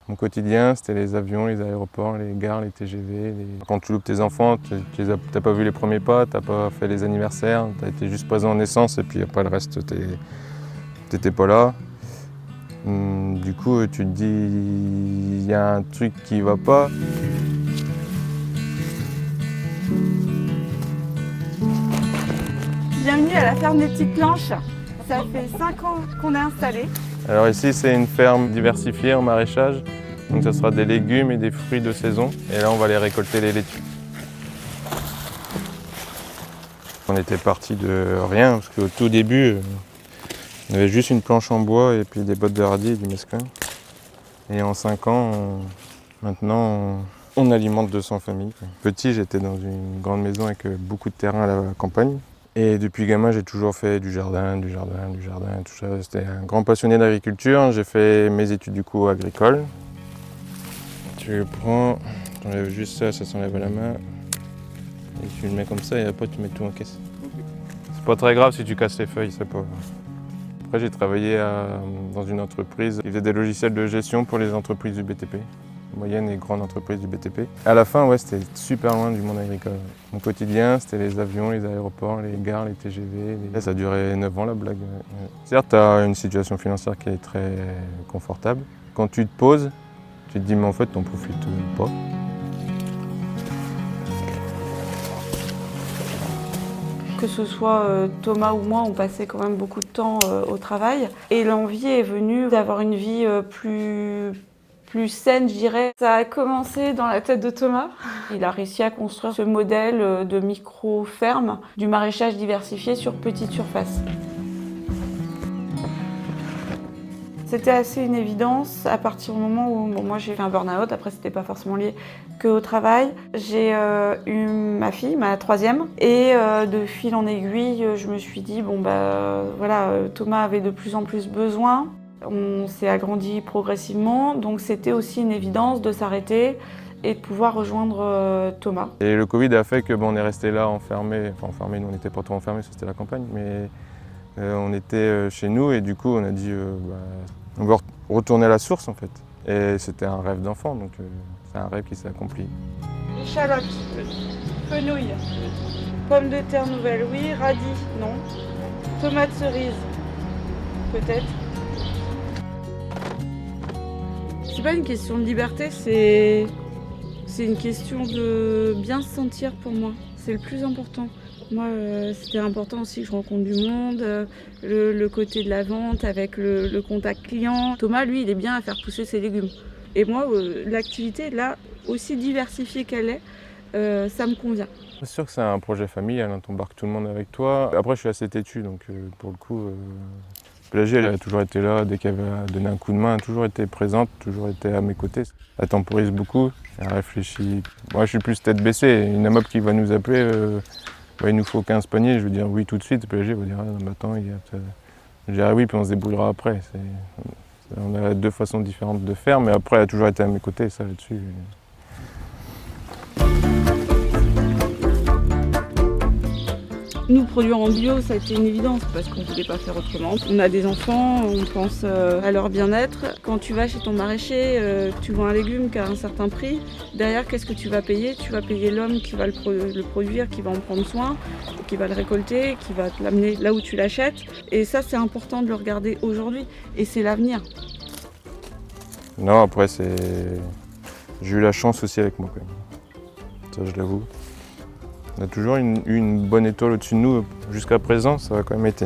Mon quotidien, c'était les avions, les aéroports, les gares, les TGV. Quand tu loupes tes enfants, t'as pas vu les premiers pas, t'as pas fait les anniversaires, t'as été juste présent en naissance et puis après le reste, t'étais pas là. Du coup, tu te dis, il y a un truc qui va pas. Bienvenue à la ferme des petites planches. Ça fait 5 ans qu'on est installé. Alors ici, c'est une ferme diversifiée en maraîchage. Donc ça sera des légumes et des fruits de saison. Et là, on va les récolter les laitues. On était parti de rien, parce qu'au tout début, on avait juste une planche en bois et puis des bottes de radis et du mesclun. Et en 5 ans, maintenant, on alimente 200 familles. Petit, j'étais dans une grande maison avec beaucoup de terrain à la campagne. Et depuis gamin, j'ai toujours fait du jardin, tout ça. J'étais un grand passionné d'agriculture. J'ai fait mes études du coup agricoles. Tu le prends, tu enlèves juste ça, ça s'enlève à la main. Et tu le mets comme ça et après tu mets tout en caisse. C'est pas très grave si tu casses les feuilles, c'est pas. Après, j'ai travaillé dans une entreprise qui faisait des logiciels de gestion pour les entreprises du BTP. Moyennes et grandes entreprises du BTP. À la fin, ouais, c'était super loin du monde agricole. Mon quotidien, c'était les avions, les aéroports, les gares, les TGV. Et ça a duré 9 ans la blague. Certes, tu as une situation financière qui est très confortable. Quand tu te poses, tu te dis mais en fait, t'en profites pas. Que ce soit Thomas ou moi, on passait quand même beaucoup de temps au travail. Et l'envie est venue d'avoir une vie plus saine, je dirais. Ça a commencé dans la tête de Thomas. Il a réussi à construire ce modèle de micro-ferme, du maraîchage diversifié sur petite surface. C'était assez une évidence à partir du moment où moi j'ai fait un burn-out. Après, c'était pas forcément lié qu'au travail. J'ai eu ma fille, ma troisième, et de fil en aiguille, je me suis dit voilà, Thomas avait de plus en plus besoin. On s'est agrandi progressivement, donc c'était aussi une évidence de s'arrêter et de pouvoir rejoindre Thomas. Et le Covid a fait que on est resté là enfermé. Enfin enfermé, nous on n'était pas trop enfermés, c'était la campagne, mais on était chez nous et du coup on a dit on va retourner à la source en fait. Et c'était un rêve d'enfant, donc c'est un rêve qui s'est accompli. Échalote, fenouil, pommes de terre nouvelles, oui, radis, non. Tomates cerises, peut-être. C'est pas une question de liberté, c'est une question de bien se sentir pour moi. C'est le plus important. Moi, c'était important aussi que je rencontre du monde, le côté de la vente avec le contact client. Thomas, lui, il est bien à faire pousser ses légumes. Et moi, l'activité, là, aussi diversifiée qu'elle est, ça me convient. C'est sûr que c'est un projet familial, hein, t'embarques tout le monde avec toi. Après, je suis assez têtu, donc pour le coup, Pélagie, elle a toujours été là, dès qu'elle avait à donner un coup de main, elle a toujours été présente, toujours été à mes côtés. Elle temporise beaucoup, elle réfléchit. Moi, je suis plus tête baissée. Une AMOP qui va nous appeler, il nous faut 15 paniers, je veux dire oui tout de suite. Pélagie va dire attends, je dirais oui, puis on se débrouillera après. On a deux façons différentes de faire, mais après, elle a toujours été à mes côtés, ça là-dessus. Nous, produire en bio, ça a été une évidence parce qu'on ne pouvait pas faire autrement. On a des enfants, on pense à leur bien-être. Quand tu vas chez ton maraîcher, tu vois un légume qui a un certain prix. Derrière, qu'est-ce que tu vas payer? Tu vas payer l'homme qui va le produire, qui va en prendre soin, qui va le récolter, qui va te l'amener là où tu l'achètes. Et ça, c'est important de le regarder aujourd'hui. Et c'est l'avenir. Non, après, j'ai eu la chance aussi avec moi quand même. Ça, je l'avoue. On a toujours eu une bonne étoile au-dessus de nous. Jusqu'à présent, ça a quand même été.